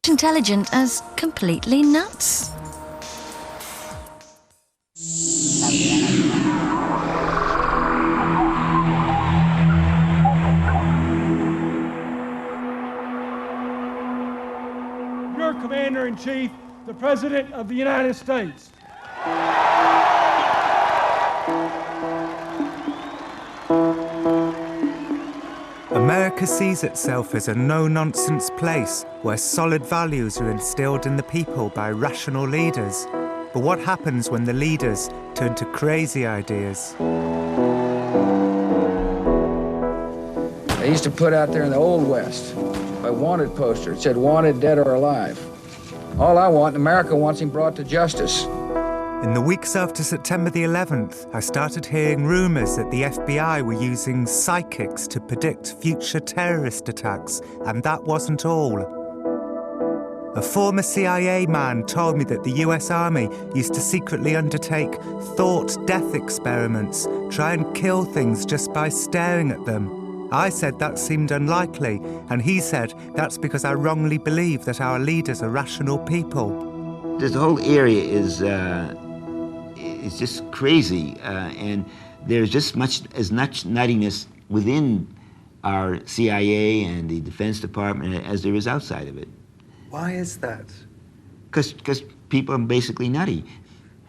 intelligent as completely nuts. Your Commander-in-Chief, the President of the United States. America sees itself as a no-nonsense place where solid values are instilled in the people by rational leaders. But what happens when the leaders turn to crazy ideas? They used to put out there in the Old West a wanted poster. It said, wanted, dead or alive. All I want, America wants him brought to justice. In the weeks after September the 11th, I started hearing rumours that the FBI were using psychics to predict future terrorist attacks, and that wasn't all. A former CIA man told me that the US Army used to secretly undertake thought death experiments, try and kill things just by staring at them. I said that seemed unlikely, and he said that's because I wrongly believe that our leaders are rational people. This whole area is just crazy, and there's just as much nuttiness within our CIA and the Defense Department as there is outside of it. Why is that? Because people are basically nutty.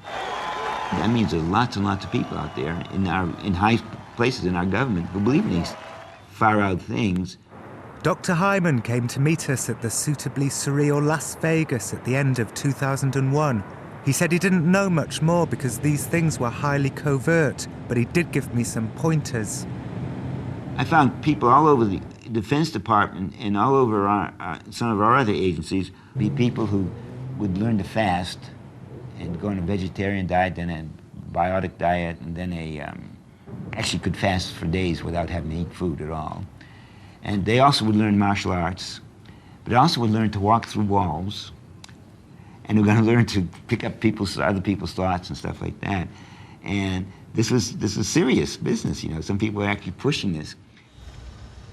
That means there's lots and lots of people out there in high places in our government who believe in these far-out things. Dr. Hyman came to meet us at the suitably surreal Las Vegas at the end of 2001. He said he didn't know much more because these things were highly covert, but he did give me some pointers. I found people all over the Defense Department and all over some of our other agencies, be people who would learn to fast and go on a vegetarian diet, then a biotic diet, and then actually could fast for days without having to eat food at all. And they also would learn martial arts, but they also would learn to walk through walls, and we're going to learn to pick up other people's thoughts and stuff like that. And this was serious business, you know. Some people are actually pushing this.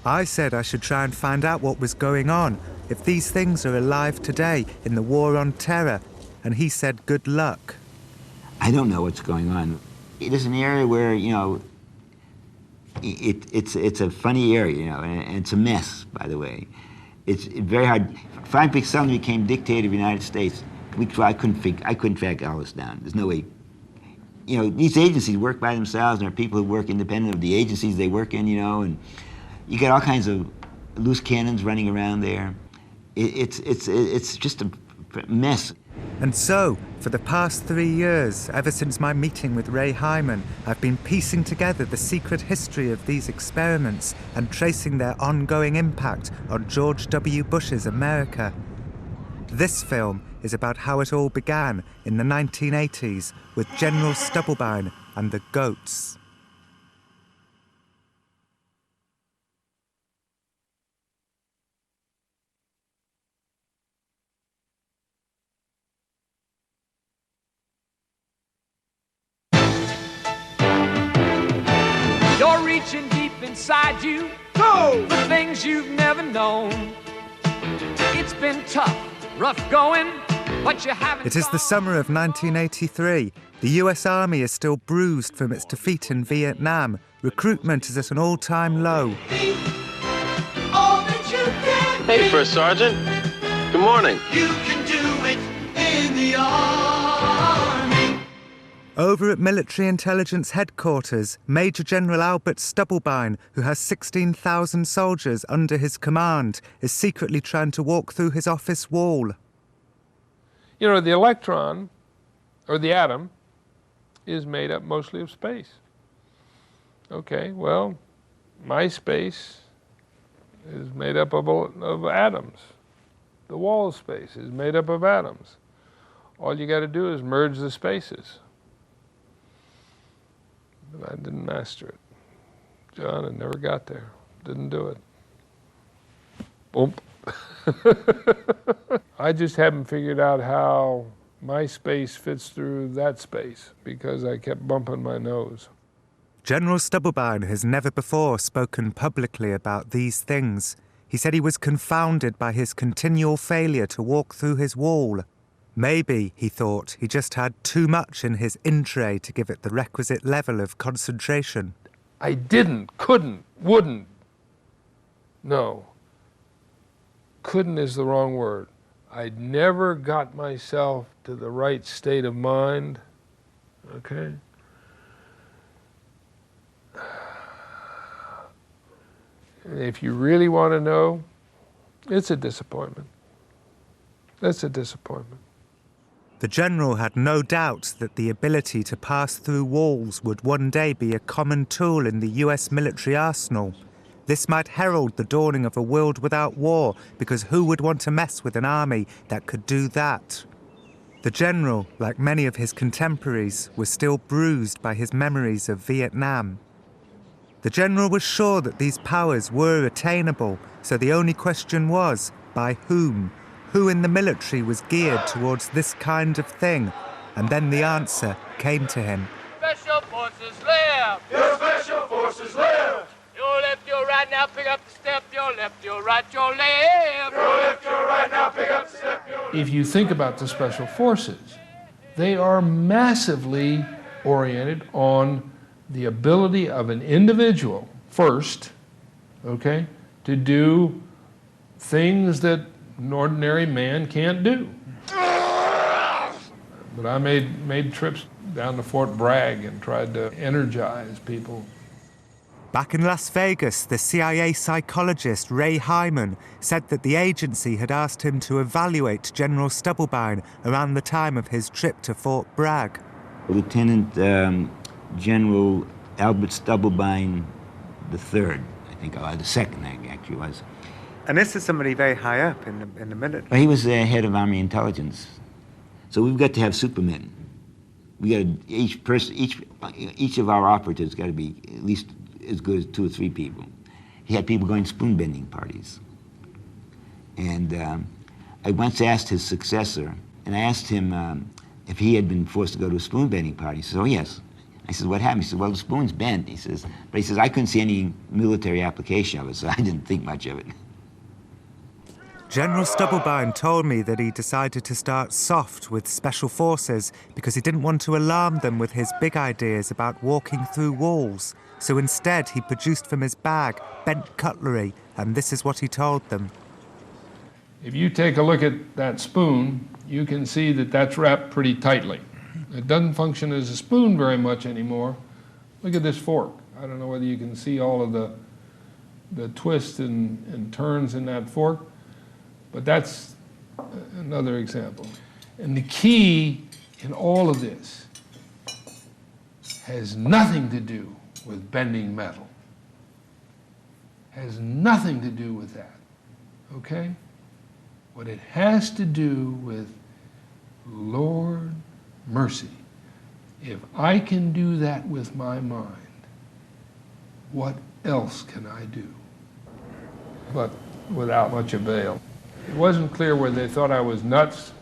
I said I should try and find out what was going on, if these things are alive today in the war on terror, and he said good luck. I don't know what's going on. It is an area where, you know, it's a funny area, you know, and it's a mess, by the way. It's very hard. If I suddenly became dictator of the United States, I couldn't track all this down. There's no way. You know, these agencies work by themselves, and there are people who work independent of the agencies they work in, you know, and you get all kinds of loose cannons running around there. It's just a mess. And so, for the past 3 years, ever since my meeting with Ray Hyman, I've been piecing together the secret history of these experiments and tracing their ongoing impact on George W. Bush's America. This film is about how it all began in the 1980s with General Stubblebine and the Goats. You're reaching deep inside you, go for things you've never known. It's been tough, rough going, but you haven't. It is the summer of 1983. The US Army is still bruised from its defeat in Vietnam. Recruitment is at an all-time low. Hey, First Sergeant. Good morning. You can do it in the Army. Over at Military Intelligence Headquarters, Major General Albert Stubblebine, who has 16,000 soldiers under his command, is secretly trying to walk through his office wall. You know, the electron, or the atom, is made up mostly of space. Okay, well, my space is made up of atoms. The wall of space is made up of atoms. All you got to do is merge the spaces. But I didn't master it. John, I never got there. Didn't do it. Boom. I just haven't figured out how my space fits through that space because I kept bumping my nose. General Stubblebine has never before spoken publicly about these things. He said he was confounded by his continual failure to walk through his wall. Maybe, he thought, he just had too much in his in-tray to give it the requisite level of concentration. I didn't, couldn't, wouldn't. No. Couldn't is the wrong word. I'd never got myself to the right state of mind, okay? If you really want to know, it's a disappointment. That's a disappointment. The general had no doubt that the ability to pass through walls would one day be a common tool in the US military arsenal. This might herald the dawning of a world without war, because who would want to mess with an army that could do that? The general, like many of his contemporaries, was still bruised by his memories of Vietnam. The general was sure that these powers were attainable, so the only question was, by whom? Who in the military was geared towards this kind of thing? And then the answer came to him. Special forces live! Your special forces live! Your left, your right, now pick up the step. Your left, your right, your left. Your left, your right, now pick up the step. If you think about the special forces, they are massively oriented on the ability of an individual first, okay, to do things that an ordinary man can't do. But I made trips down to Fort Bragg and tried to energize people. Back in Las Vegas, the CIA psychologist Ray Hyman said that the agency had asked him to evaluate General Stubblebine around the time of his trip to Fort Bragg. Lieutenant General Albert Stubblebine III, I think, the second actually was. And this is somebody very high up in the military. Well, he was the head of Army Intelligence. So we've got to have supermen. We got to, each of our operatives got to be at least as good as 2 or 3 people. He had people going to spoon-bending parties. And I once asked his successor, and I asked him if he had been forced to go to a spoon-bending party. He said, oh, yes. I said, what happened? He said, well, the spoon's bent. He says, but he says, I couldn't see any military application of it, so I didn't think much of it. General Stubblebine told me that he decided to start soft with special forces because he didn't want to alarm them with his big ideas about walking through walls. So instead, he produced from his bag bent cutlery, and this is what he told them. If you take a look at that spoon, you can see that that's wrapped pretty tightly. It doesn't function as a spoon very much anymore. Look at this fork. I don't know whether you can see all of the twists and turns in that fork, but that's another example. And the key in all of this has nothing to do with bending metal. Has nothing to do with that, okay? What it has to do with, Lord mercy, if I can do that with my mind, what else can I do? But without much avail. It wasn't clear whether they thought I was nuts.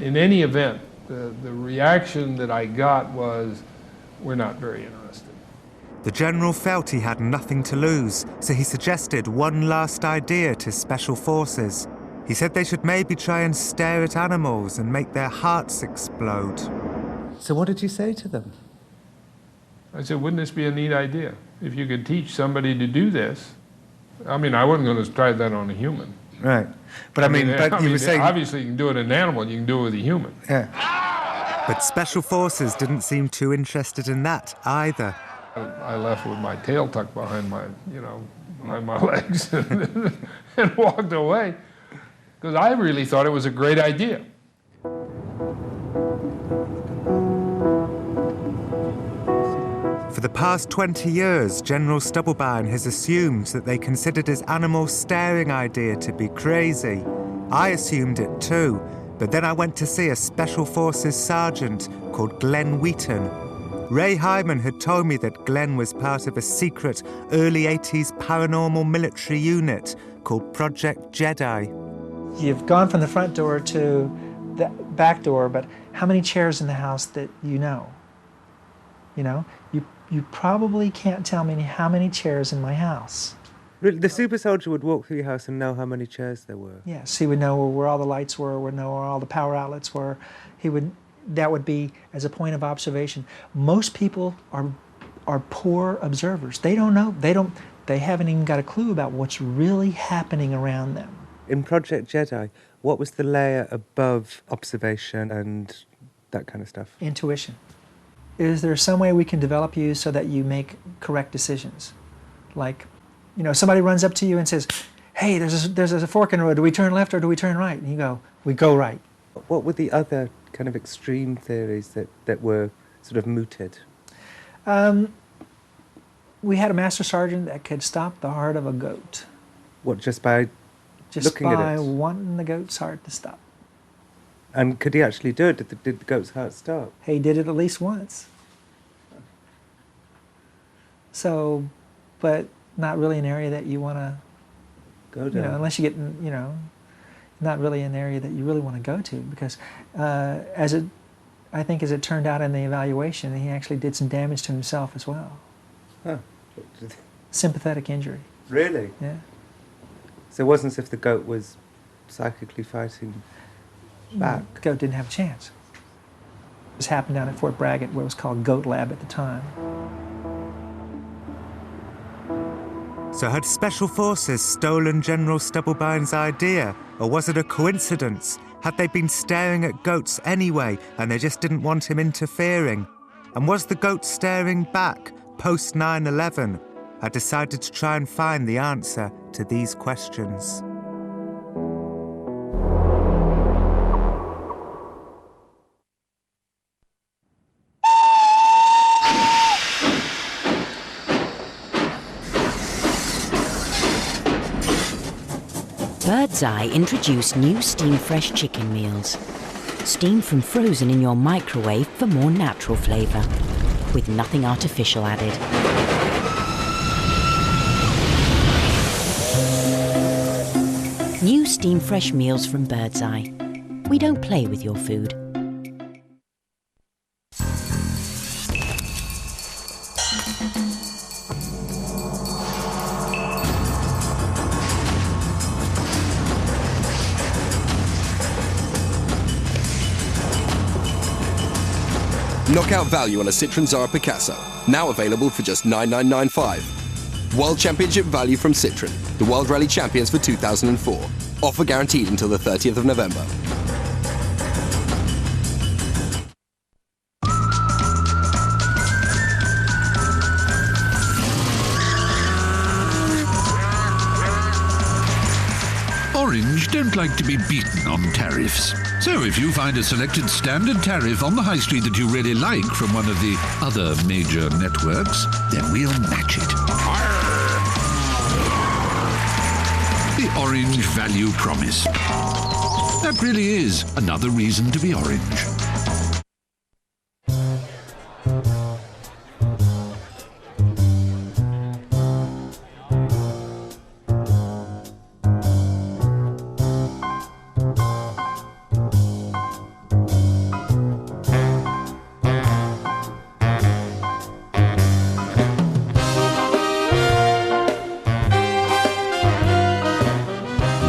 In any event, the reaction that I got was, we're not very interested. The general felt he had nothing to lose, so he suggested one last idea to special forces. He said they should maybe try and stare at animals and make their hearts explode. So what did you say to them? I said, wouldn't this be a neat idea? If you could teach somebody to do this. I mean, I wasn't going to try that on a human. Right. But I mean, you were saying... Obviously, you can do it in an animal, you can do it with a human. Yeah. But special forces didn't seem too interested in that either. I left with my tail tucked behind my, behind my legs and walked away. Because I really thought it was a great idea. For the past 20 years, General Stubblebine has assumed that they considered his animal staring idea to be crazy. I assumed it too, but then I went to see a Special Forces sergeant called Glenn Wheaton. Ray Hyman had told me that Glenn was part of a secret early 80s paranormal military unit called Project Jedi. You've gone from the front door to the back door, but how many chairs in the house that you know? You know, you probably can't tell me how many chairs in my house. Really, the super soldier would walk through your house and know how many chairs there were? Yes, he would know where all the lights were, would know where all the power outlets were. That would be as a point of observation. Most people are poor observers. They don't know. They haven't even got a clue about what's really happening around them. In Project Jedi, what was the layer above observation and that kind of stuff? Intuition. Is there some way we can develop you so that you make correct decisions? Like, somebody runs up to you and says, hey, there's a fork in the road. Do we turn left or do we turn right? And you go, we go right. What were the other kind of extreme theories that were sort of mooted? We had a master sergeant that could stop the heart of a goat. What, just by looking at it? Just by wanting the goat's heart to stop. And could he actually do it? Did the goat's heart stop? He did it at least once. So, but not really an area that you want to go down. Unless you get, not really an area that you really want to go to, because I think as it turned out in the evaluation, he actually did some damage to himself as well. Huh. Sympathetic injury. Really? Yeah. So it wasn't as if the goat was psychically fighting back? The goat didn't have a chance. This happened down at Fort Bragg, where it was called Goat Lab at the time. So had Special Forces stolen General Stubblebine's idea? Or was it a coincidence? Had they been staring at goats anyway, and they just didn't want him interfering? And was the goat staring back post 9/11? I decided to try and find the answer to these questions. Birdseye introduced new Steam Fresh chicken meals. Steam from frozen in your microwave for more natural flavour, with nothing artificial added. New Steam Fresh meals from Birdseye. We don't play with your food. Knockout value on a Citroën Zara Picasso, now available for just $9,995. World Championship value from Citroën, the World Rally Champions for 2004. Offer guaranteed until the 30th of November. Orange don't like to be beaten on tariffs. So if you find a selected standard tariff on the high street that you really like from one of the other major networks, then we'll match it. The Orange Value Promise. That really is another reason to be orange.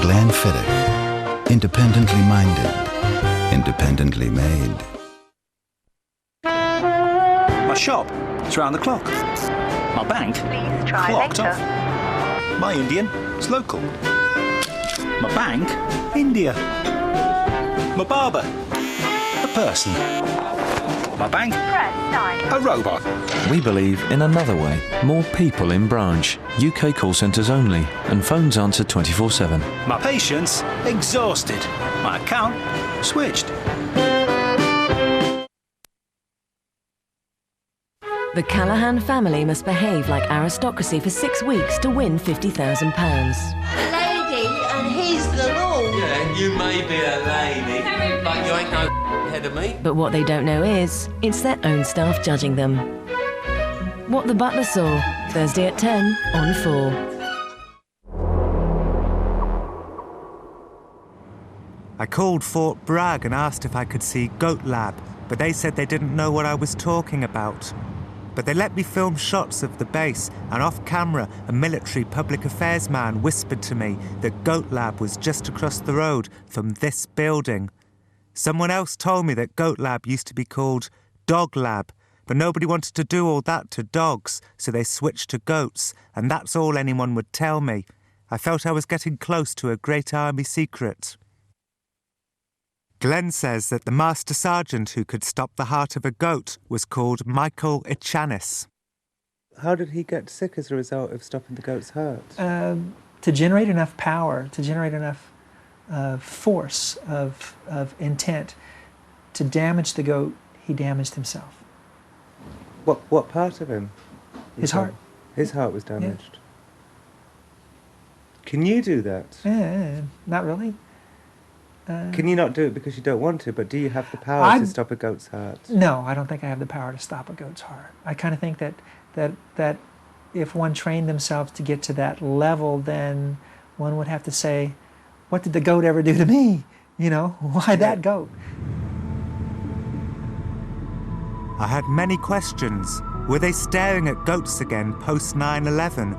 Glenfiddich. Independently minded. Independently made. My shop, it's round the clock. My bank, please try clocked later. off. My Indian, it's local. My bank, India. My barber, a person. My bank, Press 9. a robot. We believe in another way. More people in branch. UK call centres only. And phones answered 24/7. My patients, exhausted. My account, switched. The Callaghan family must behave like aristocracy for 6 weeks to win £50,000. Lady, and he's the lord. Yeah, you may be a lady, but you ain't no head of me. But what they don't know is, it's their own staff judging them. What the Butler Saw, Thursday at 10 on 4. I called Fort Bragg and asked if I could see Goat Lab, but they said they didn't know what I was talking about. But they let me film shots of the base, and off camera, a military public affairs man whispered to me that Goat Lab was just across the road from this building. Someone else told me that Goat Lab used to be called Dog Lab, but nobody wanted to do all that to dogs, so they switched to goats, and that's all anyone would tell me. I felt I was getting close to a great army secret. Glenn says that the master sergeant who could stop the heart of a goat was called Michael Ichanis. How did he get sick as a result of stopping the goat's heart? To generate enough power, to generate enough force of intent to damage the goat, he damaged himself. What part of him? His heart. His heart was damaged. Yeah. Can you do that? Not really. Can you not do it because you don't want to, but do you have the power to stop a goat's heart? No, I don't think I have the power to stop a goat's heart. I kind of think that if one trained themselves to get to that level, then one would have to say, what did the goat ever do to me? You know, why that goat? I had many questions. Were they staring at goats again post 9/11?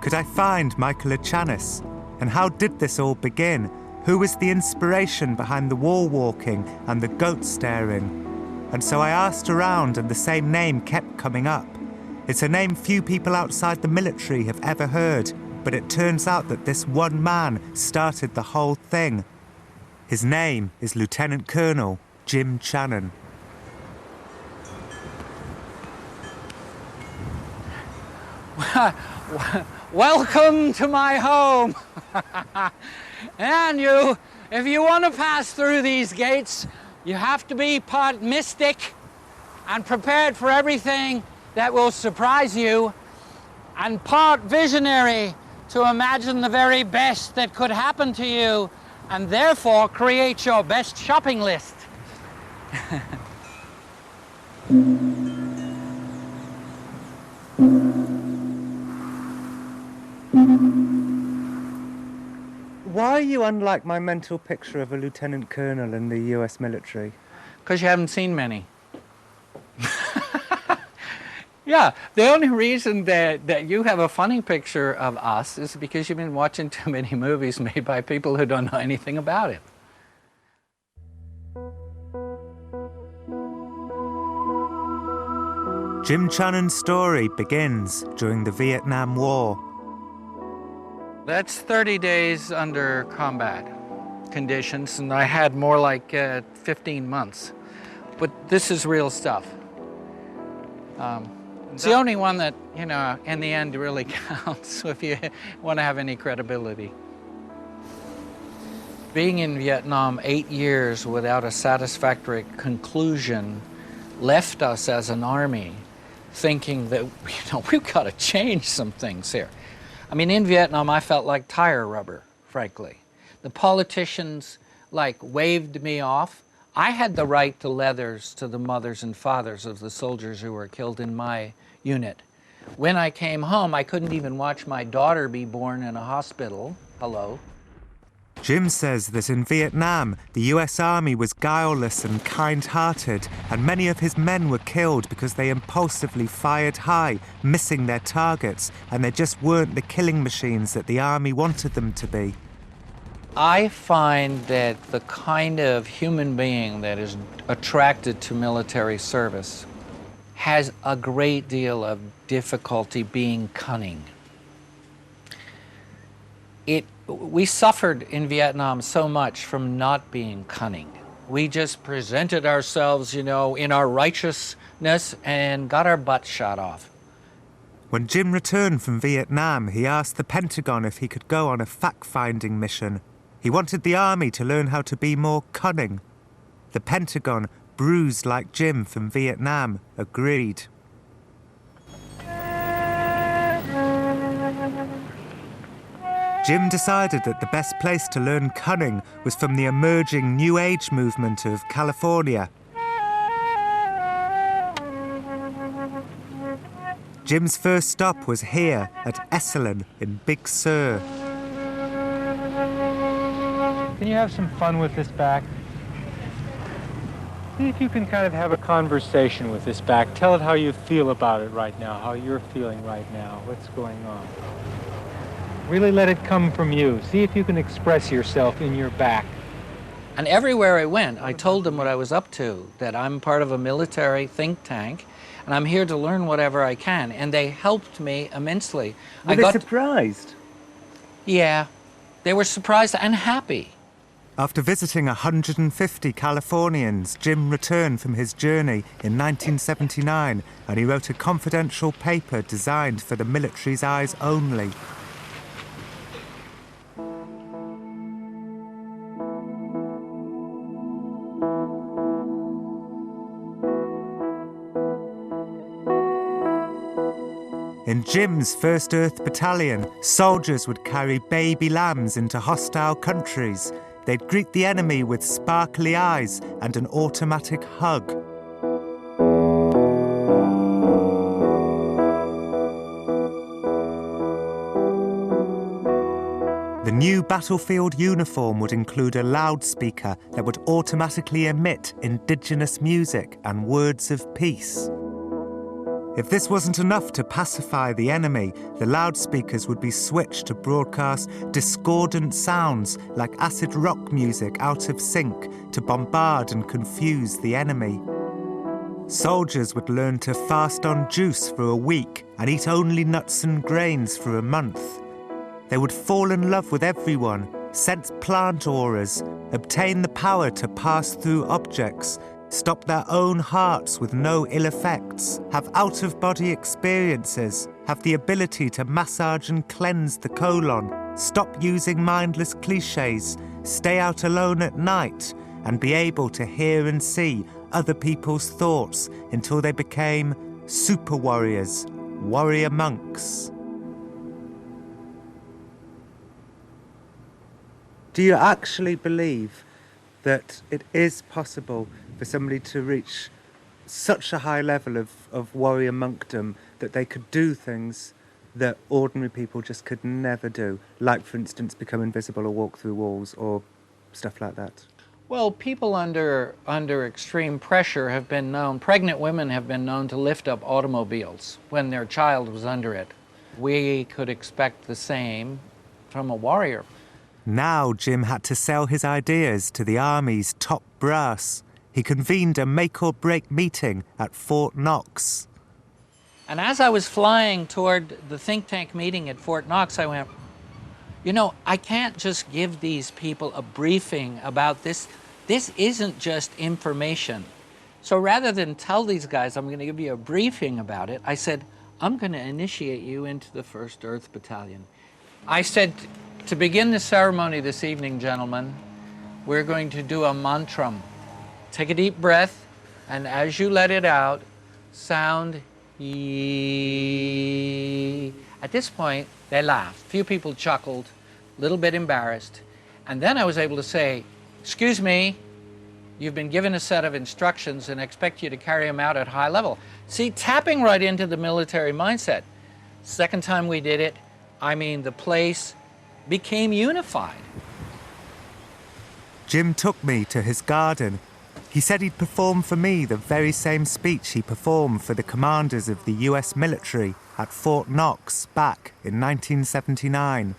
Could I find Michael Ichanis? And how did this all begin? Who was the inspiration behind the wall walking and the goat staring? And so I asked around, and the same name kept coming up. It's a name few people outside the military have ever heard, but it turns out that this one man started the whole thing. His name is Lieutenant Colonel Jim Channon. Welcome to my home. And if you want to pass through these gates, you have to be part mystic and prepared for everything that will surprise you, and part visionary to imagine the very best that could happen to you, and therefore create your best shopping list. Why are you unlike my mental picture of a lieutenant colonel in the US military? Because you haven't seen many. Yeah, the only reason that you have a funny picture of us is because you've been watching too many movies made by people who don't know anything about it. Jim Channon's story begins during the Vietnam War. That's 30 days under combat conditions, and I had more like 15 months. But this is real stuff. It's the only one that, you know, in the end really counts if you want to have any credibility. Being in Vietnam 8 years without a satisfactory conclusion left us as an army thinking that, you know, we've got to change some things here. I mean, in Vietnam, I felt like tire rubber, frankly. The politicians, like, waved me off. I had the right to leathers to the mothers and fathers of the soldiers who were killed in my unit. When I came home, I couldn't even watch my daughter be born in a hospital. Hello. Jim says that in Vietnam, the US Army was guileless and kind-hearted, and many of his men were killed because they impulsively fired high, missing their targets, and they just weren't the killing machines that the Army wanted them to be. I find that the kind of human being that is attracted to military service has a great deal of difficulty being cunning. We suffered in Vietnam so much from not being cunning. We just presented ourselves, you know, in our righteousness and got our butts shot off. When Jim returned from Vietnam, he asked the Pentagon if he could go on a fact-finding mission. He wanted the Army to learn how to be more cunning. The Pentagon, bruised like Jim from Vietnam, agreed. Jim decided that the best place to learn cunning was from the emerging New Age movement of California. Jim's first stop was here at Esalen in Big Sur. Can you have some fun with this back? See if you can kind of have a conversation with this back. Tell it how you feel about it right now, how you're feeling right now, what's going on. Really let it come from you. See if you can express yourself in your back. And everywhere I went, I told them what I was up to, that I'm part of a military think tank, and I'm here to learn whatever I can. And they helped me immensely. Were they surprised? Yeah, they were surprised and happy. After visiting 150 Californians, Jim returned from his journey in 1979, and he wrote a confidential paper designed for the military's eyes only. In Jim's 1st Earth Battalion, soldiers would carry baby lambs into hostile countries. They'd greet the enemy with sparkly eyes and an automatic hug. The new battlefield uniform would include a loudspeaker that would automatically emit indigenous music and words of peace. If this wasn't enough to pacify the enemy, the loudspeakers would be switched to broadcast discordant sounds like acid rock music out of sync to bombard and confuse the enemy. Soldiers would learn to fast on juice for a week and eat only nuts and grains for a month. They would fall in love with everyone, sense plant auras, obtain the power to pass through objects, stop their own hearts with no ill effects, have out-of-body experiences, have the ability to massage and cleanse the colon, stop using mindless cliches, stay out alone at night, and be able to hear and see other people's thoughts until they became super warriors, warrior monks. Do you actually believe that it is possible for somebody to reach such a high level of warrior monkdom that they could do things that ordinary people just could never do, like, for instance, become invisible or walk through walls or stuff like that? Well, people under extreme pressure have been known, pregnant women have been known to lift up automobiles when their child was under it. We could expect the same from a warrior. Now Jim had to sell his ideas to the Army's top brass. He convened a make-or-break meeting at Fort Knox. And as I was flying toward the think tank meeting at Fort Knox, I went, you know, I can't just give these people a briefing about this. This isn't just information. So rather than tell these guys I'm going to give you a briefing about it, I said, I'm going to initiate you into the 1st Earth Battalion. I said, to begin the ceremony this evening, gentlemen, we're going to do a mantram. Take a deep breath, and as you let it out, sound yee. At this point, they laughed. A few people chuckled, a little bit embarrassed. And then I was able to say, excuse me, you've been given a set of instructions and I expect you to carry them out at high level. See, tapping right into the military mindset. Second time we did it, I mean, the place became unified. Jim took me to his garden. He said he'd perform for me the very same speech he performed for the commanders of the US military at Fort Knox back in 1979.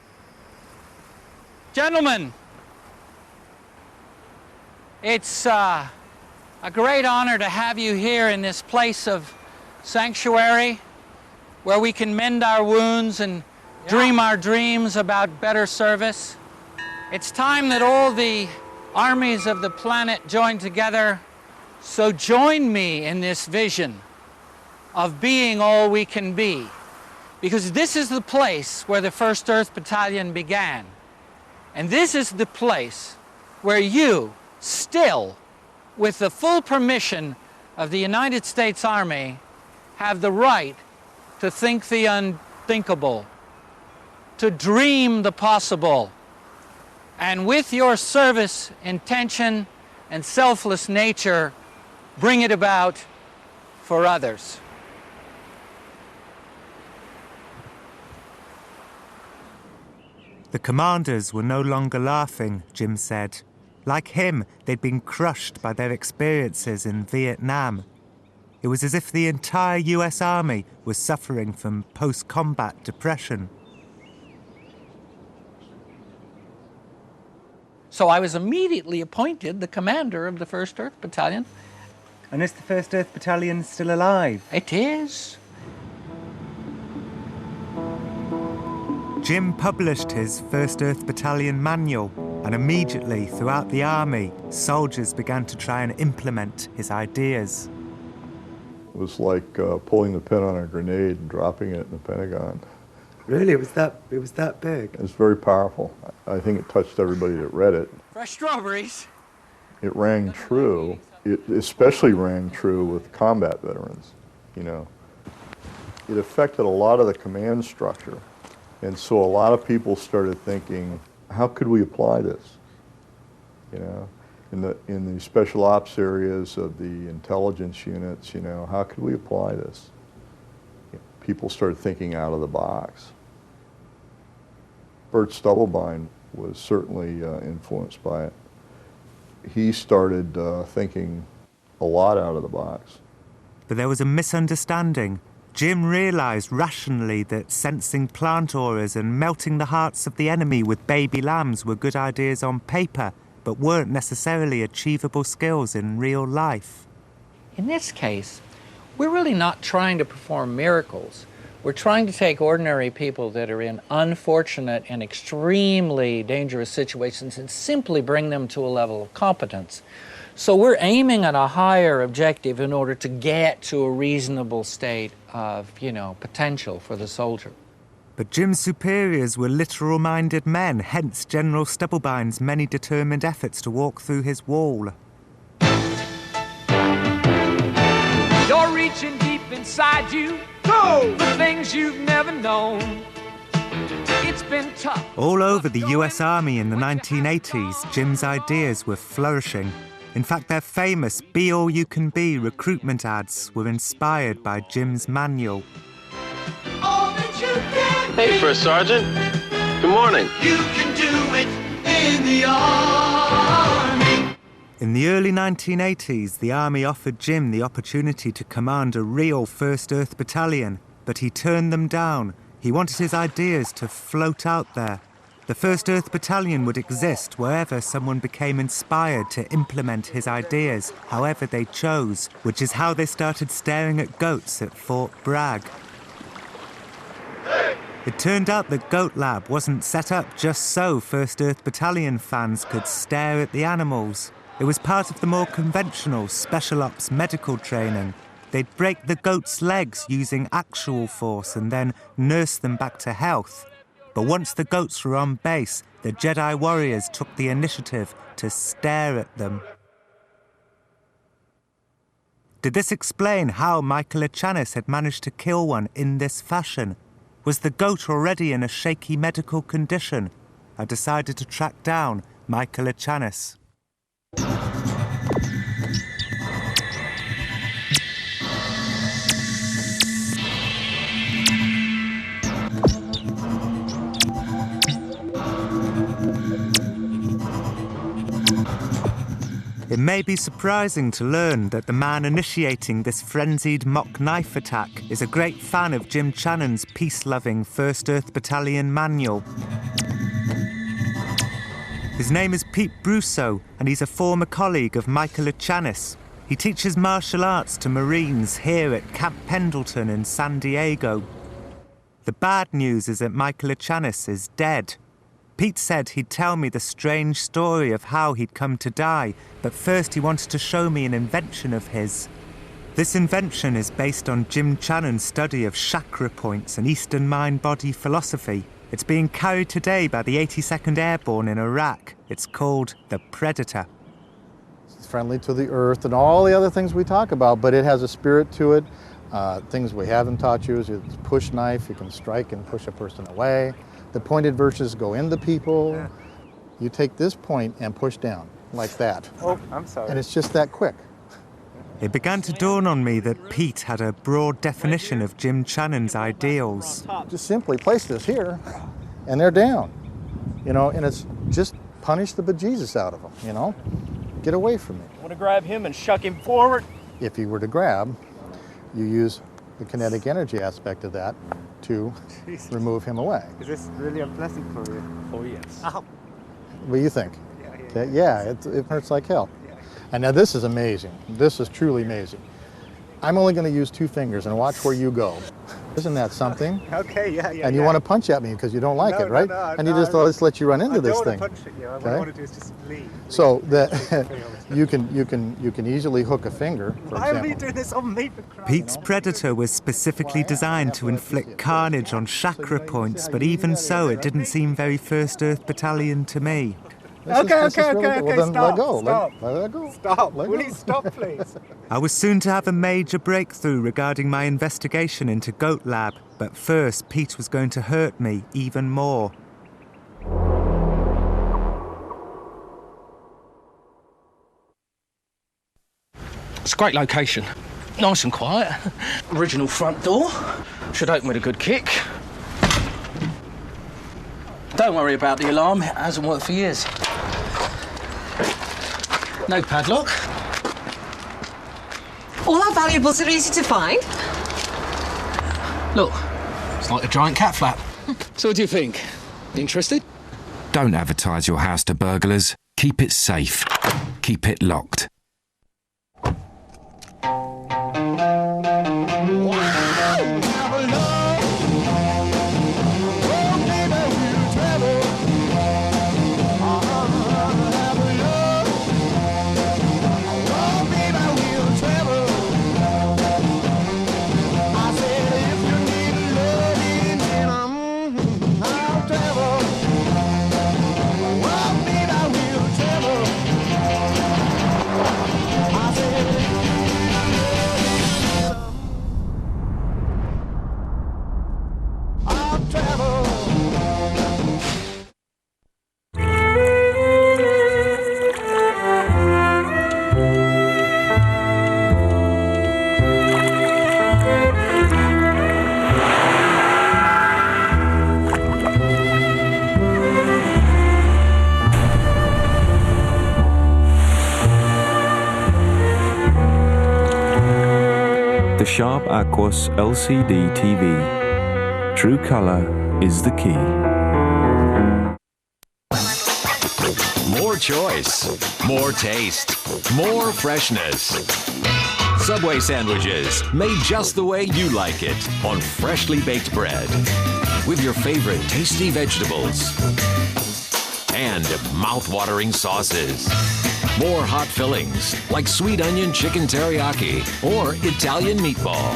Gentlemen, it's a great honor to have you here in this place of sanctuary where we can mend our wounds and dream our dreams about better service. It's time that all the armies of the planet join together. So join me in this vision of being all we can be, because this is the place where the 1st Earth Battalion began. And this is the place where you, still, with the full permission of the United States Army, have the right to think the unthinkable, to dream the possible, and with your service, intention, and selfless nature, bring it about for others. The commanders were no longer laughing, Jim said. Like him, they'd been crushed by their experiences in Vietnam. It was as if the entire US Army was suffering from post-combat depression. So I was immediately appointed the commander of the 1st Earth Battalion. And is the 1st Earth Battalion still alive? It is. Jim published his 1st Earth Battalion manual, and immediately throughout the army, soldiers began to try and implement his ideas. It was like pulling the pin on a grenade and dropping it in the Pentagon. Really? It was that big? It's very powerful. I think it touched everybody that read it. Fresh strawberries. It rang true. It especially rang true with combat veterans, you know. It affected a lot of the command structure. And so a lot of people started thinking, how could we apply this? You know, in the special ops areas of the intelligence units, you know, how could we apply this? People started thinking out of the box. Bert Stubblebine was certainly influenced by it. He started thinking a lot out of the box. But there was a misunderstanding. Jim realised rationally that sensing plant auras and melting the hearts of the enemy with baby lambs were good ideas on paper, but weren't necessarily achievable skills in real life. In this case, we're really not trying to perform miracles. We're trying to take ordinary people that are in unfortunate and extremely dangerous situations and simply bring them to a level of competence. So we're aiming at a higher objective in order to get to a reasonable state of, you know, potential for the soldier. But Jim's superiors were literal-minded men, hence General Stubblebine's many determined efforts to walk through his wall. You're reaching deep inside you, the things you've never known. It's been tough. All over the US Army in the 1980s, Jim's ideas were flourishing. In fact, their famous Be All You Can Be recruitment ads were inspired by Jim's manual. Hey, First Sergeant. Good morning. You can do it in the Army. In the early 1980s, the Army offered Jim the opportunity to command a real 1st Earth Battalion, but he turned them down. He wanted his ideas to float out there. The 1st Earth Battalion would exist wherever someone became inspired to implement his ideas, however they chose, which is how they started staring at goats at Fort Bragg. It turned out that Goat Lab wasn't set up just so 1st Earth Battalion fans could stare at the animals. It was part of the more conventional Special Ops medical training. They'd break the goats' legs using actual force and then nurse them back to health. But once the goats were on base, the Jedi warriors took the initiative to stare at them. Did this explain how Michael Echanis had managed to kill one in this fashion? Was the goat already in a shaky medical condition? I decided to track down Michael Echanis. It may be surprising to learn that the man initiating this frenzied mock knife attack is a great fan of Jim Channon's peace-loving 1st Earth Battalion manual. His name is Pete Brousseau, and he's a former colleague of Michael Echanis. He teaches martial arts to Marines here at Camp Pendleton in San Diego. The bad news is that Michael Echanis is dead. Pete said he'd tell me the strange story of how he'd come to die, but first he wanted to show me an invention of his. This invention is based on Jim Channon's study of chakra points and Eastern mind-body philosophy. It's being carried today by the 82nd Airborne in Iraq. It's called the Predator. It's friendly to the earth and all the other things we talk about, but it has a spirit to it. Things we haven't taught you is it's a push knife. You can strike and push a person away. The pointed verses go into people. Yeah. You take this point and push down, like that. Oh, I'm sorry. And it's just that quick. It began to dawn on me that Pete had a broad definition of Jim Channon's ideals. Just simply place this here, and they're down. You know, and it's just punish the bejesus out of him, you know? Get away from me. Want to grab him and shuck him forward? If you were to grab, you use the kinetic energy aspect of that to remove him away. Is this really unpleasant for you? Oh, yes. Ow. What do you think? Yeah, it hurts like hell. And now this is amazing. This is truly amazing. I'm only going to use 2 fingers and watch where you go. Isn't that something? Okay, yeah. And you want to punch at me because you don't like it, right? And you just let you run into this thing. I don't want to punch at you. What I want to do is just leave. So that you can easily hook a finger, for Why example. are you doing this on me, for crying? Pete's Predator was specifically designed to inflict carnage on chakra points, but even so, it didn't seem very 1st Earth Battalion to me. Okay, well, then stop, let go. stop. Let go. Stop. Will you stop, please? I was soon to have a major breakthrough regarding my investigation into Goat Lab, but first Pete was going to hurt me even more. It's a great location. Nice and quiet. Original front door. Should open with a good kick. Don't worry about the alarm. It hasn't worked for years. No padlock. All our valuables are easy to find. Look, it's like a giant cat flap. So what do you think? Interested? Don't advertise your house to burglars. Keep it safe. Keep it locked. Sharp Aquos LCD TV. True color is the key. More choice, more taste, more freshness. Subway sandwiches, made just the way you like it, on freshly baked bread. With your favorite tasty vegetables. And mouth-watering sauces. More hot fillings, like sweet onion chicken teriyaki or Italian meatball.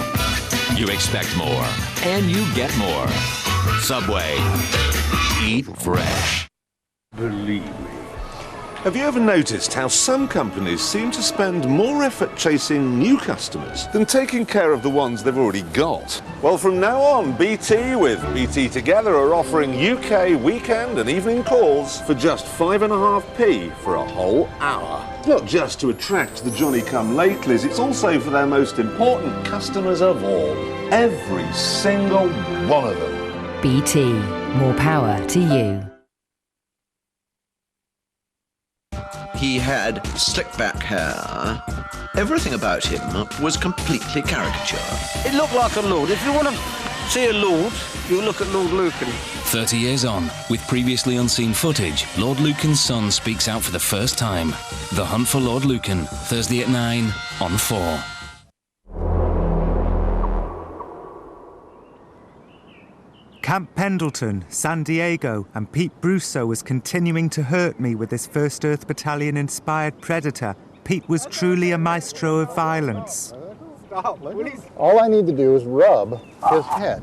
You expect more, and you get more. Subway. Eat fresh. Believe me. Have you ever noticed how some companies seem to spend more effort chasing new customers than taking care of the ones they've already got? Well, from now on, BT with BT Together are offering UK weekend and evening calls for just 5.5p for a whole hour. Not just to attract the Johnny-come-latelys, it's also for their most important customers of all. Every single one of them. BT. More power to you. He had slick back hair. Everything about him was completely caricature. It looked like a lord. If you want to see a lord, you look at Lord Lucan. 30 years on, with previously unseen footage, Lord Lucan's son speaks out for the first time. The Hunt for Lord Lucan, Thursday at 9 on 4. Camp Pendleton, San Diego, and Pete Brusso was continuing to hurt me with this 1st Earth Battalion-inspired Predator. Pete was truly a maestro of violence. All I need to do is rub his head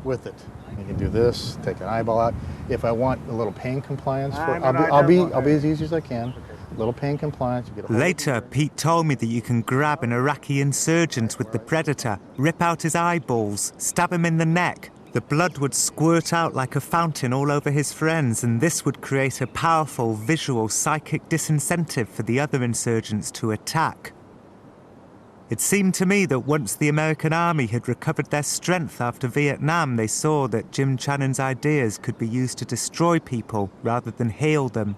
with it. You can do this, take an eyeball out. If I want a little pain compliance, I'll be as easy as I can. A little pain compliance. You get Later, Pete told me that you can grab an Iraqi insurgent with the Predator, rip out his eyeballs, stab him in the neck. The blood would squirt out like a fountain all over his friends, and this would create a powerful visual psychic disincentive for the other insurgents to attack. It seemed to me that once the American army had recovered their strength after Vietnam, they saw that Jim Channon's ideas could be used to destroy people rather than heal them.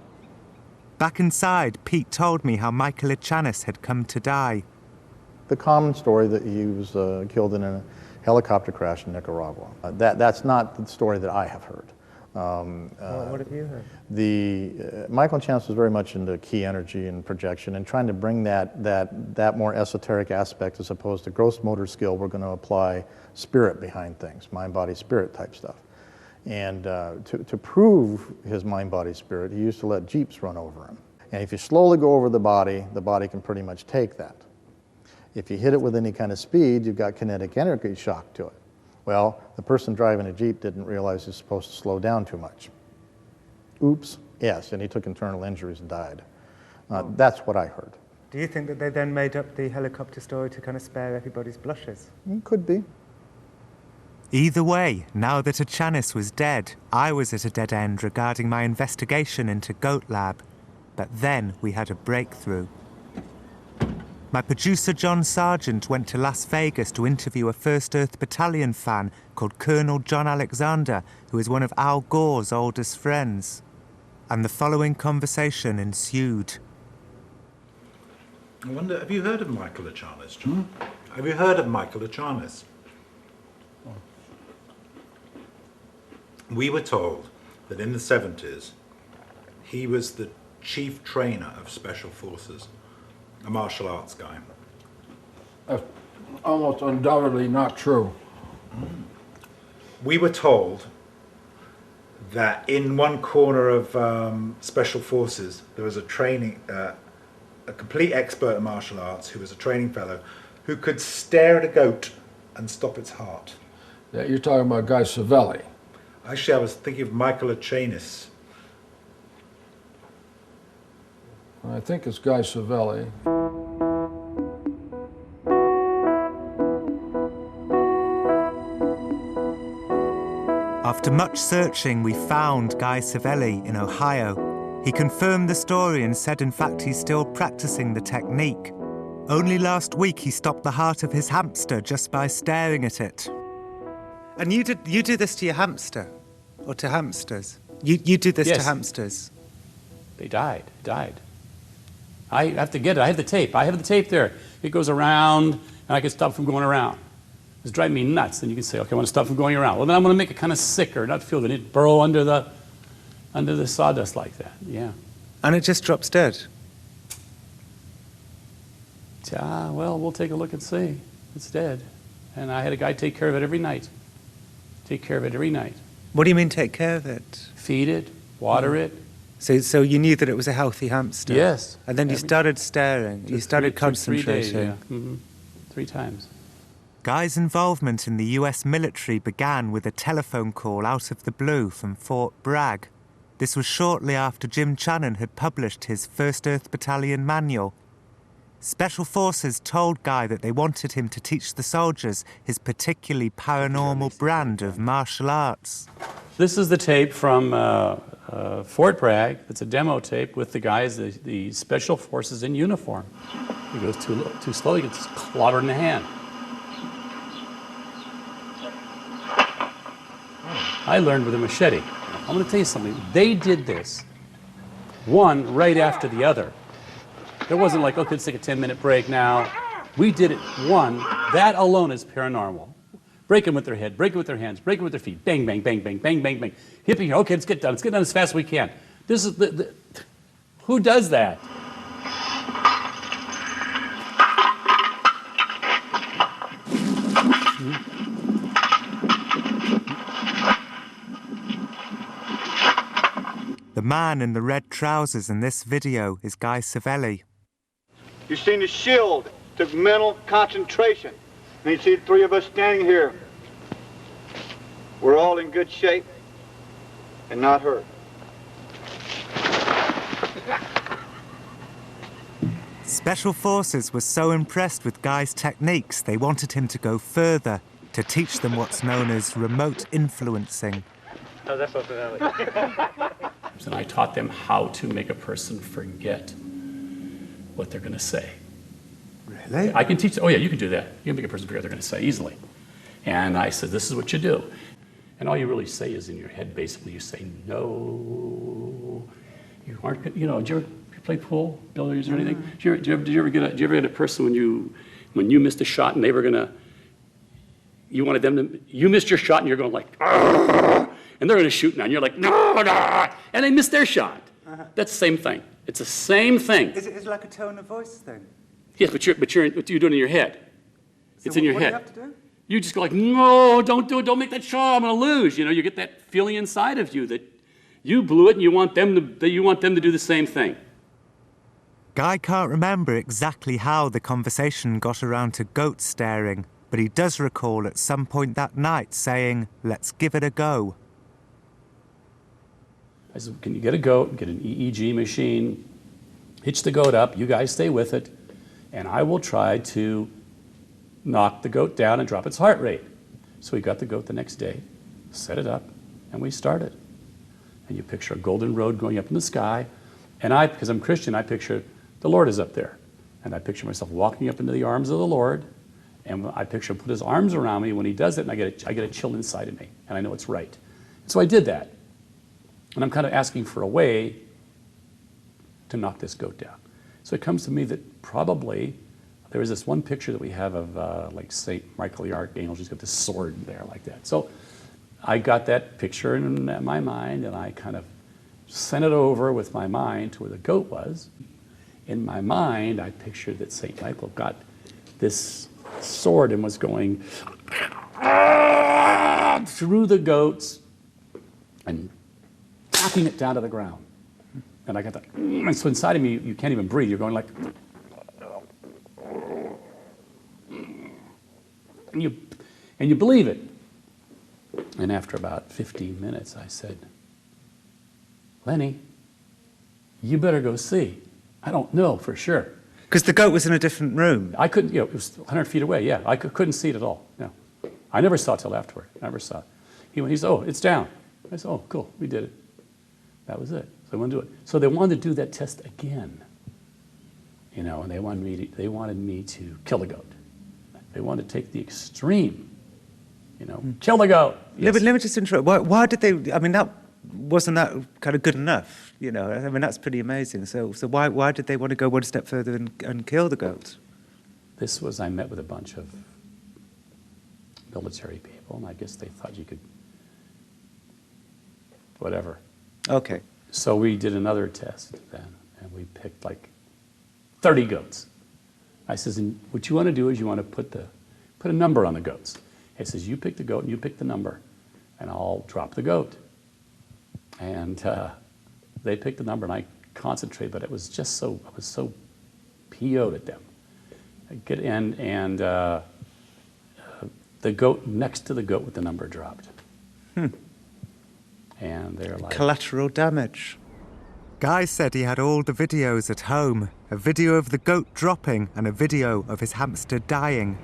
Back inside, Pete told me how Michael Ichanis had come to die. The common story that he was killed in a helicopter crash in Nicaragua. That's not the story that I have heard. What have you heard? Michael Ichanis was very much into key energy and projection and trying to bring that more esoteric aspect as opposed to gross motor skill. We're going to apply spirit behind things, mind, body, spirit type stuff. And to prove his mind, body, spirit, he used to let Jeeps run over him. And if you slowly go over the body can pretty much take that. If you hit it with any kind of speed, you've got kinetic energy shock to it. Well, the person driving a Jeep didn't realize he was supposed to slow down too much. Oops, yes, and he took internal injuries and died. That's what I heard. Do you think that they then made up the helicopter story to kind of spare everybody's blushes? Could be. Either way, now that Ichanis was dead, I was at a dead end regarding my investigation into Goat Lab. But then we had a breakthrough. My producer John Sargent went to Las Vegas to interview a First Earth Battalion fan called Colonel John Alexander, who is one of Al Gore's oldest friends. And the following conversation ensued. I wonder, have you heard of Michael Ichanis, John? Have you heard of Michael Ichanis? We were told that in the 70s, he was the chief trainer of Special Forces, a martial arts guy. Almost undoubtedly not true. We were told that in one corner of Special Forces, there was a complete expert in martial arts who was a training fellow who could stare at a goat and stop its heart. Yeah, you're talking about Guy Savelli. Actually, I was thinking of Michael Ichanis. I think it's Guy Savelli. After much searching, we found Guy Savelli in Ohio. He confirmed the story and said, in fact, he's still practicing the technique. Only last week, he stopped the heart of his hamster just by staring at it. And you do this to your hamster? Or to hamsters? You do this to hamsters? They died. I have to get it. I have the tape. I have the tape there. It goes around, and I can stop from going around. It's driving me nuts. Then you can say, okay, I want to stop from going around. Well, then I'm going to make it kind of sicker, not feel that it burrow under the sawdust like that. Yeah. And it just drops dead? Well, we'll take a look and see. It's dead. And I had a guy take care of it every night. What do you mean take care of it? Feed it, water it. So you knew that it was a healthy hamster? Yes. And then you started staring, you started concentrating. 3 days, yeah. 3 times. Guy's involvement in the US military began with a telephone call out of the blue from Fort Bragg. This was shortly after Jim Channon had published his First Earth Battalion manual. Special Forces told Guy that they wanted him to teach the soldiers his particularly paranormal brand of martial arts. This is the tape from Fort Bragg. It's a demo tape with the guys, the Special Forces in uniform. He goes too slowly, gets clobbered in the hand. I learned with a machete. I'm going to tell you something. They did this, one right after the other. It wasn't like, okay, let's take a 10-minute break now. We did it one. That alone is paranormal. Break them with their head, break it with their hands, break it with their feet. Bang, bang, bang, bang, bang, bang, bang. Hip here. Okay, let's get done. Let's get done as fast as we can. This is who does that? The man in the red trousers in this video is Guy Savelli. You seen the shield, took mental concentration. And you see the 3 of us standing here. We're all in good shape and not hurt. Special Forces was so impressed with Guy's techniques, they wanted him to go further, to teach them what's known as remote influencing. Oh, that's what that And I taught them how to make a person forget what they're going to say. Really? I can teach, oh yeah, you can do that. You can make a person forget what they're going to say easily. And I said, this is what you do. And all you really say is in your head, basically, you say, no. You aren't, you're you play pool, billiards, or anything? Did you ever get a person when you missed a shot and they were gonna, you wanted them to, you missed your shot and you're going like, "Argh!" And they're gonna shoot now, and you're like, no, and they missed their shot. That's the same thing. It's the same thing. Is it like a tone of voice thing? Yes, but you're doing it in your head. It's in your head. What do you have to do? You just go like, no, don't do it, don't make that shot, I'm gonna lose. You know, you get that feeling inside of you that you blew it and you want them to do the same thing. Guy can't remember exactly how the conversation got around to goat staring, but he does recall at some point that night saying, let's give it a go. I said, can you get a goat, get an EEG machine, hitch the goat up, you guys stay with it, and I will try to knock the goat down and drop its heart rate. So we got the goat the next day, set it up, and we started. And you picture a golden road going up in the sky, and I, because I'm Christian, I picture the Lord is up there. And I picture myself walking up into the arms of the Lord, and I picture him put his arms around me when he does it, and I get a chill inside of me, and I know it's right. And so I did that. And I'm kind of asking for a way to knock this goat down. So it comes to me that probably there was this one picture that we have of like St. Michael the Archangel. He's got this sword there like that. So I got that picture in my mind, and I kind of sent it over with my mind to where the goat was. In my mind, I pictured that St. Michael got this sword and was going through the goats and knocking it down to the ground. And I got that, and so inside of me, you can't even breathe. You're going like, and you believe it. And after about 15 minutes, I said, Lenny, you better go see. I don't know for sure. Because the goat was in a different room. I couldn't, it was 100 feet away, yeah. I couldn't see it at all, no. I never saw it till afterward, never saw it. He said, oh, it's down. I said, oh, cool, we did it. That was it. So they wanted to do it. So they wanted to do that test again. You know, and they wanted me to kill the goat. They wanted to take the extreme, you know, kill the goat. Yes. Let me just interrupt. Why did they, I mean, wasn't that kind of good enough? You know, I mean, that's pretty amazing. So why did they want to go one step further and kill the goat? This was, I met with a bunch of military people, and I guess they thought you could, whatever. Okay. So we did another test then, and we picked like 30 goats. I says, and what you want to do is you want to put a number on the goats. He says, you pick the goat and you pick the number, and I'll drop the goat. And they picked the number, and I concentrated, but it was just so, I was so PO'd at them. The goat next to the goat with the number dropped. And they're like... Collateral damage. Guy said he had all the videos at home. A video of the goat dropping and a video of his hamster dying.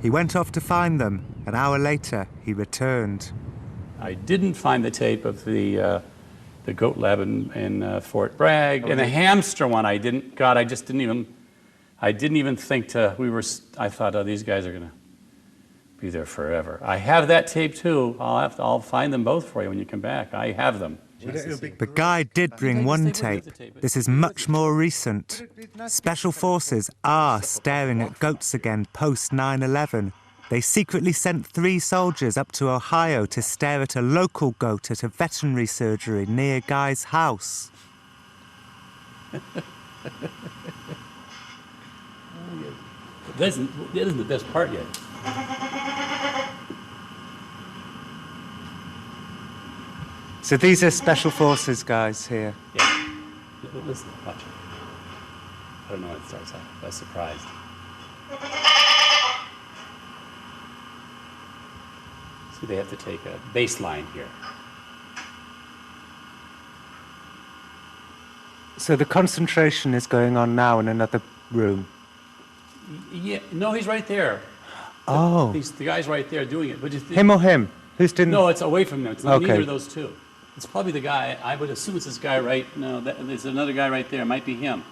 He went off to find them. An hour later, he returned. I didn't find the tape of the goat lab in Fort Bragg. And the hamster one, I didn't even think to, I thought, oh, these guys are gonna be there forever. I have that tape too. I'll find them both for you when you come back. I have them. But Guy did bring one tape. This is much more recent. Special Forces are staring at goats again post 9/11. They secretly sent 3 soldiers up to Ohio to stare at a local goat at a veterinary surgery near Guy's house. That isn't the best part yet. So these are Special Forces guys here. Yeah. Listen, watch it. I don't know when it starts out. I was surprised. See, they have to take a baseline here. So the concentration is going on now in another room. Yeah, no, he's right there. Oh. The guy's right there doing it. But him or him? Who's doing? No, it's away from them. It's okay. Neither of those two. It's probably the guy. I would assume it's this guy right. No, there's another guy right there. It might be him.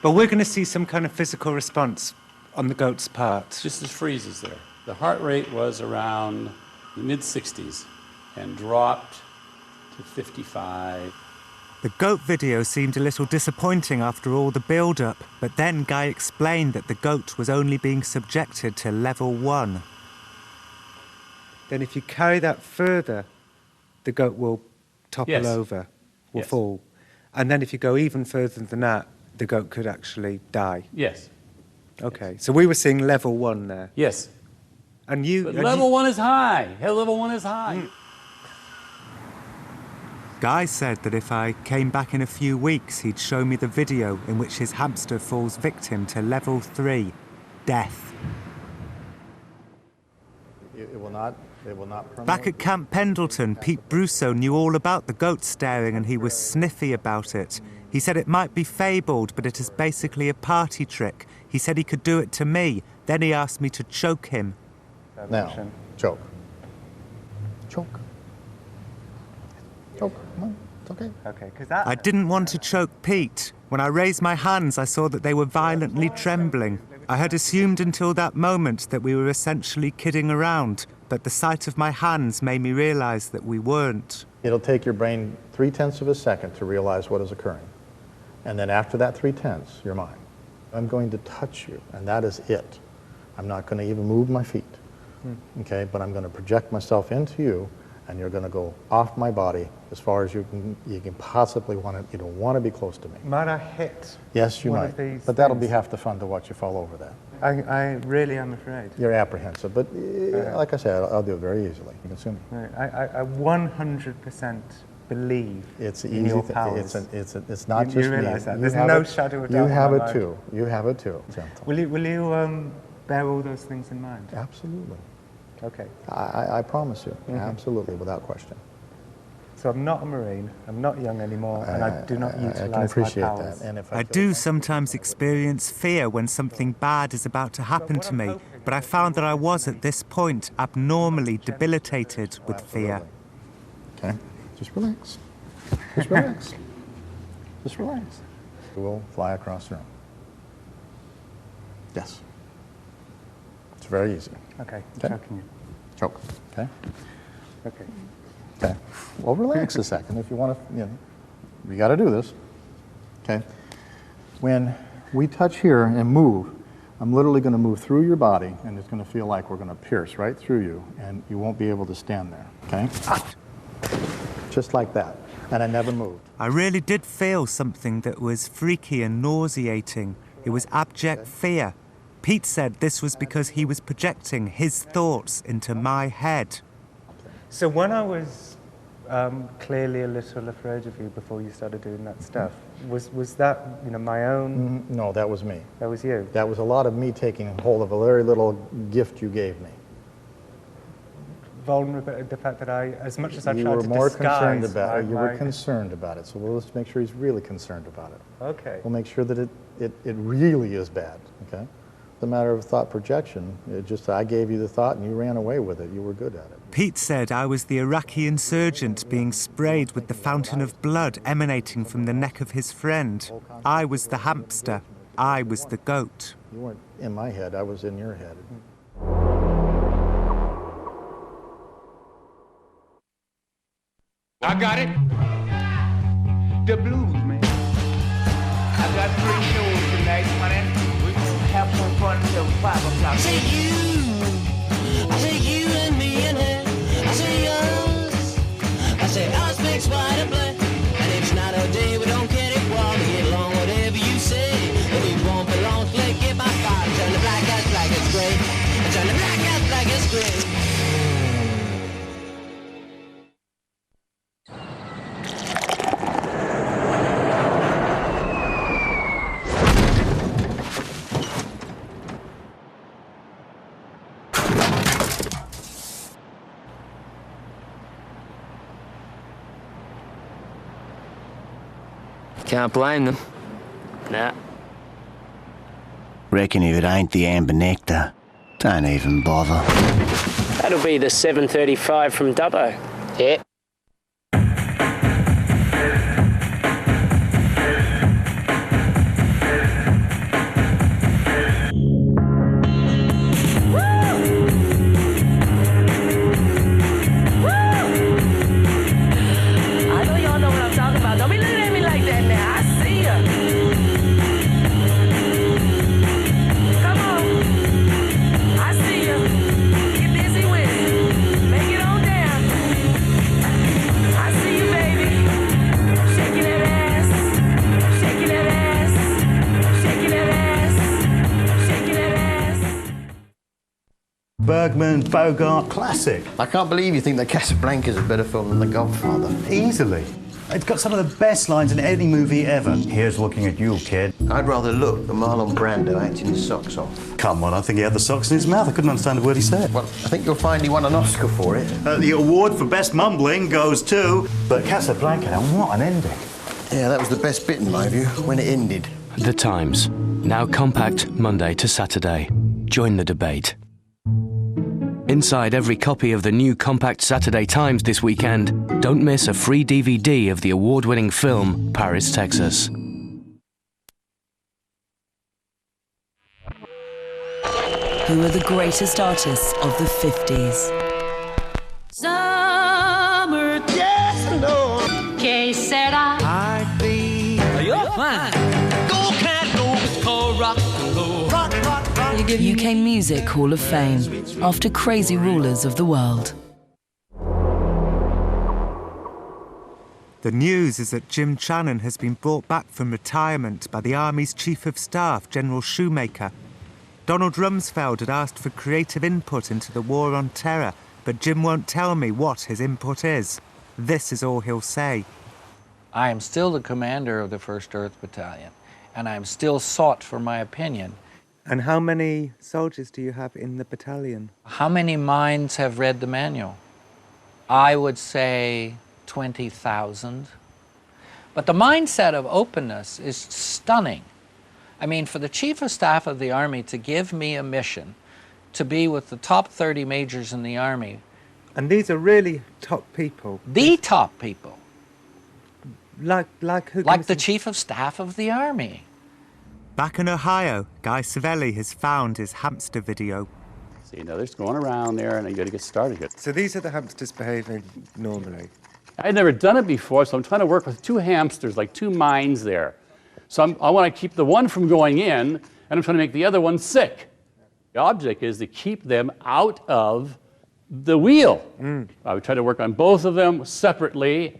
But we're going to see some kind of physical response on the goat's part. Just as freezes there. The heart rate was around the mid-60s and dropped to 55. The goat video seemed a little disappointing after all the build-up, but then Guy explained that the goat was only being subjected to level 1. Then if you carry that further, the goat will topple Yes. over, will Yes. fall. And then if you go even further than that, the goat could actually die. Yes. Okay, so we were seeing level 1 there. Yes. And you... But level 1 is high. Hell, level 1 is high. Guy said that if I came back in a few weeks, he'd show me the video in which his hamster falls victim to level 3, death. It will not Back at Camp Pendleton, Pete Brusso knew all about the goat staring and he was sniffy about it. He said it might be fabled, but it is basically a party trick. He said he could do it to me. Then he asked me to choke him. Now, choke. Choke. Choke. Come on. It's okay. Okay, because that... I didn't want to choke Pete. When I raised my hands, I saw that they were violently trembling. I had assumed until that moment that we were essentially kidding around, but the sight of my hands made me realize that we weren't. It'll take your brain 0.3 of a second to realize what is occurring. And then after that 0.3, you're mine. I'm going to touch you, and that is it. I'm not going to even move my feet, okay? But I'm going to project myself into you, and you're going to go off my body as far as you can possibly want to. You don't want to be close to me. Might I hit Yes, you one might. of these But that'll things? be half the fun to watch you fall over that. I really am afraid. You're apprehensive, but like I said, I'll do it very easily. You can sue me. Right, I 100% believe It's in easy. your powers. It's not You just me. realise that? You There's have no it- shadow of You doubt in have my it mind. too. You have it too. Gentle. Will you bear all those things in mind? Absolutely. Okay. I promise you. Mhm. Absolutely, without question. So I'm not a Marine, I'm not young anymore, and I do not I utilise can appreciate my powers. that. And if I do sometimes experience fear when something bad is about to happen to me, but I found that I was at this point abnormally debilitated with fear. Okay, just relax. Just relax. Just relax. We'll fly across the room. Yes. It's very easy. Okay, Okay. choking you. Choke. Okay. Okay. Okay. Well, relax a second if you want to. You got to do this. Okay. When we touch here and move, I'm literally going to move through your body, and it's going to feel like we're going to pierce right through you, and you won't be able to stand there. Okay. Just like that. And I never moved. I really did feel something that was freaky and nauseating. It was abject fear. Pete said this was because he was projecting his thoughts into my head. So when I was clearly a little afraid of you before you started doing that stuff, was that my own? No, that was me. That was you. That was a lot of me taking hold of a very little gift you gave me. Vulnerable, the fact that as much as I You tried were to more disguise concerned about it. You were my- concerned about it. So let's make sure he's really concerned about it. Okay. We'll make sure that it really is bad. Okay. The matter of thought projection. I gave you the thought and you ran away with it. You were good at it. Pete said I was the Iraqi insurgent being sprayed with the fountain of blood emanating from the neck of his friend. I was the hamster. I was the goat. You weren't in my head. I was in your head. I got it. The blues, man. I got 3 shows tonight, man. We gonna have some fun till 5 o'clock. I say you and me and her. I say us. I say us makes white and black. And it's not a day we don't get it wrong. We get along whatever you say. And we won't belong to let get by fire. Turn the black as black as gray. Turn the black as black as gray. Can't blame them. Nah. Reckon if it ain't the amber nectar, don't even bother. That'll be the 735 from Dubbo. Yeah. I know y'all know what I'm talking about. Don't be looking at me Bergman, Bogart, classic. I can't believe you think that Casablanca's a better film than The Godfather. Easily. It's got some of the best lines in any movie ever. Here's looking at you, kid. I'd rather look at Marlon Brando acting his socks off. Come on, I think he had the socks in his mouth. I couldn't understand a word he said. Well, I think you'll find he won an Oscar for it. The award for best mumbling goes to... But Casablanca, now, what an ending. Yeah, that was the best bit in my view, when it ended. The Times. Now compact, Monday to Saturday. Join the debate. Inside every copy of the new compact Saturday Times this weekend, don't miss a free DVD of the award-winning film Paris, Texas. Who are the greatest artists of the 50s? Summer days alone. Que sera? Heartbeat. You're fine. Go cat go. It's called rock and roll. Rock, rock, rock. UK Music Hall of Fame, after crazy rulers of the world. The news is that Jim Channon has been brought back from retirement by the Army's Chief of Staff, General Shoemaker. Donald Rumsfeld had asked for creative input into the war on terror, but Jim won't tell me what his input is. This is all he'll say. I am still the commander of the 1st Earth Battalion, and I am still sought for my opinion. And how many soldiers do you have in the battalion? How many minds have read the manual? I would say 20,000. But the mindset of openness is stunning. I mean, for the Chief of Staff of the Army to give me a mission to be with the top 30 majors in the Army. And these are really top people. The top people. Like who? Like the Chief of Staff of the Army. Back in Ohio, Guy Savelli has found his hamster video. See, now there's going around there, and you got to get started here. So these are the hamsters behaving normally? I'd never done it before, so I'm trying to work with two hamsters, like two minds there. So I want to keep the one from going in, and I'm trying to make the other one sick. The object is to keep them out of the wheel. I would try to work on both of them separately,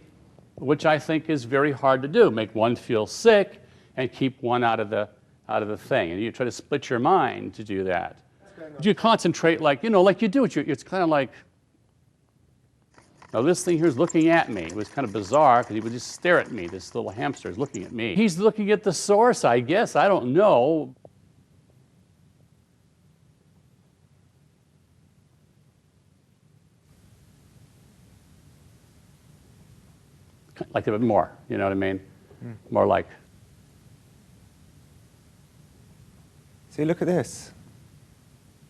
which I think is very hard to do. Make one feel sick and keep one out of the thing. And you try to split your mind to do that. You concentrate like, like you do. It's kind of like, now this thing here is looking at me. It was kind of bizarre because he would just stare at me. This little hamster is looking at me. He's looking at the source, I guess. I don't know. Like a bit more, you know what I mean? More like. See, look at this.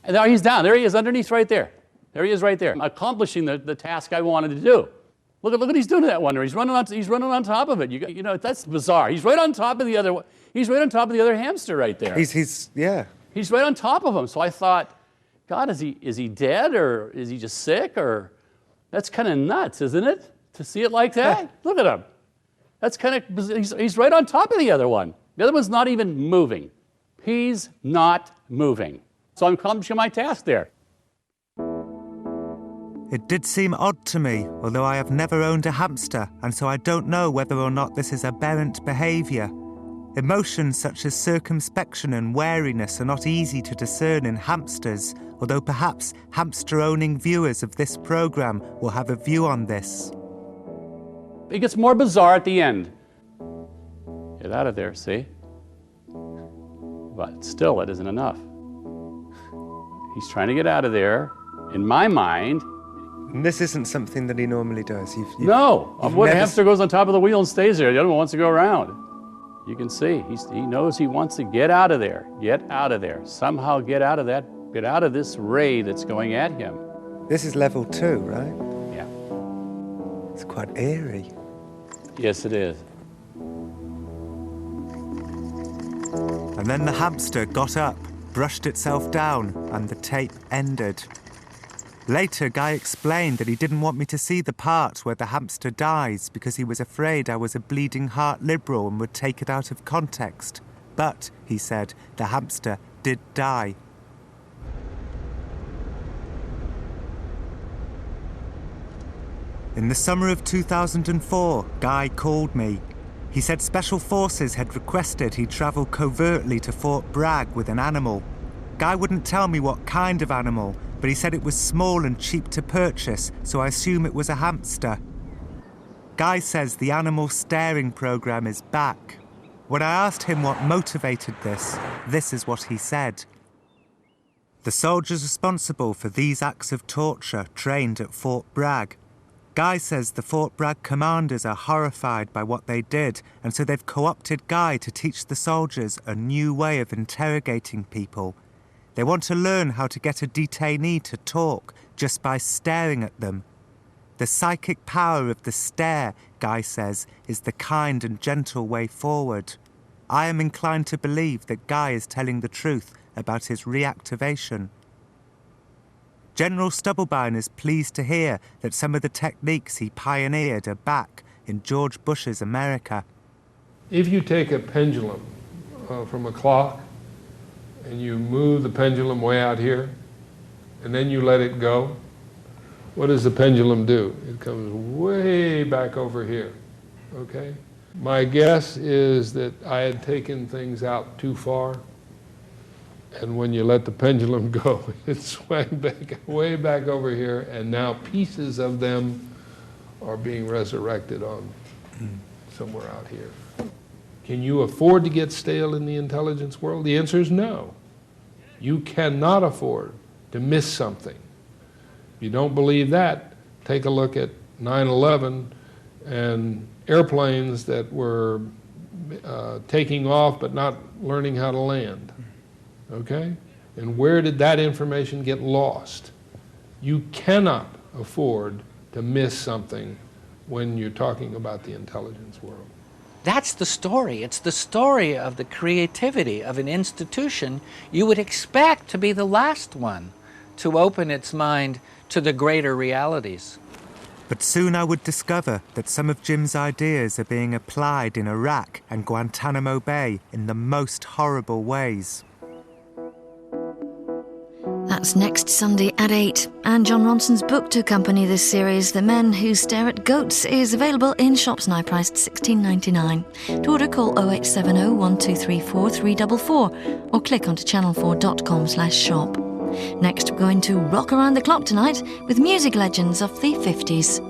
And there he's down. There he is underneath right there. There he is right there, accomplishing the task I wanted to do. Look at what he's doing to that one. He's running on top of it. You know, that's bizarre. He's right on top of the other. He's right on top of the other hamster right there. He's right on top of him. So I thought, God, is he dead, or is he just sick, or that's kind of nuts, isn't it? To see it like that. Look at him. That's kind of, he's right on top of the other one. The other one's not even moving. He's not moving. So I'm accomplishing my task there. It did seem odd to me, although I have never owned a hamster, and so I don't know whether or not this is aberrant behaviour. Emotions such as circumspection and wariness are not easy to discern in hamsters, although perhaps hamster-owning viewers of this programme will have a view on this. It gets more bizarre at the end. Get out of there, see? But still, it isn't enough. He's trying to get out of there. In my mind... And this isn't something that he normally does. No! One hamster goes on top of the wheel and stays there. The other one wants to go around. You can see, he knows he wants to get out of there. Get out of there. Somehow get out of that. Get out of this ray that's going at him. This is level 2, right? Yeah. It's quite eerie. Yes, it is. And then the hamster got up, brushed itself down, and the tape ended. Later, Guy explained that he didn't want me to see the part where the hamster dies because he was afraid I was a bleeding heart liberal and would take it out of context. But, he said, the hamster did die. In the summer of 2004, Guy called me. He said Special Forces had requested he travel covertly to Fort Bragg with an animal. Guy wouldn't tell me what kind of animal, but he said it was small and cheap to purchase, so I assume it was a hamster. Guy says the animal staring program is back. When I asked him what motivated this is what he said. The soldiers responsible for these acts of torture trained at Fort Bragg. Guy says the Fort Bragg commanders are horrified by what they did, and so they've co-opted Guy to teach the soldiers a new way of interrogating people. They want to learn how to get a detainee to talk just by staring at them. The psychic power of the stare, Guy says, is the kind and gentle way forward. I am inclined to believe that Guy is telling the truth about his reactivation. General Stubblebine is pleased to hear that some of the techniques he pioneered are back in George Bush's America. If you take a pendulum from a clock and you move the pendulum way out here and then you let it go, what does the pendulum do? It comes way back over here, okay? My guess is that I had taken things out too far, and when you let the pendulum go, it swung back, way back over here, and now pieces of them are being resurrected on somewhere out here. Can you afford to get stale in the intelligence world? The answer is no. You cannot afford to miss something. If you don't believe that, take a look at 9/11 and airplanes that were taking off but not learning how to land. Okay? And where did that information get lost? You cannot afford to miss something when you're talking about the intelligence world. That's the story. It's the story of the creativity of an institution you would expect to be the last one to open its mind to the greater realities. But soon I would discover that some of Jim's ideas are being applied in Iraq and Guantanamo Bay in the most horrible ways. That's next Sunday at 8. And John Ronson's book to accompany this series, The Men Who Stare at Goats, is available in shops now, priced $16.99. To order, call 0870 1234 344 or click onto channel4.com/shop. Next, we're going to rock around the clock tonight with music legends of the 50s.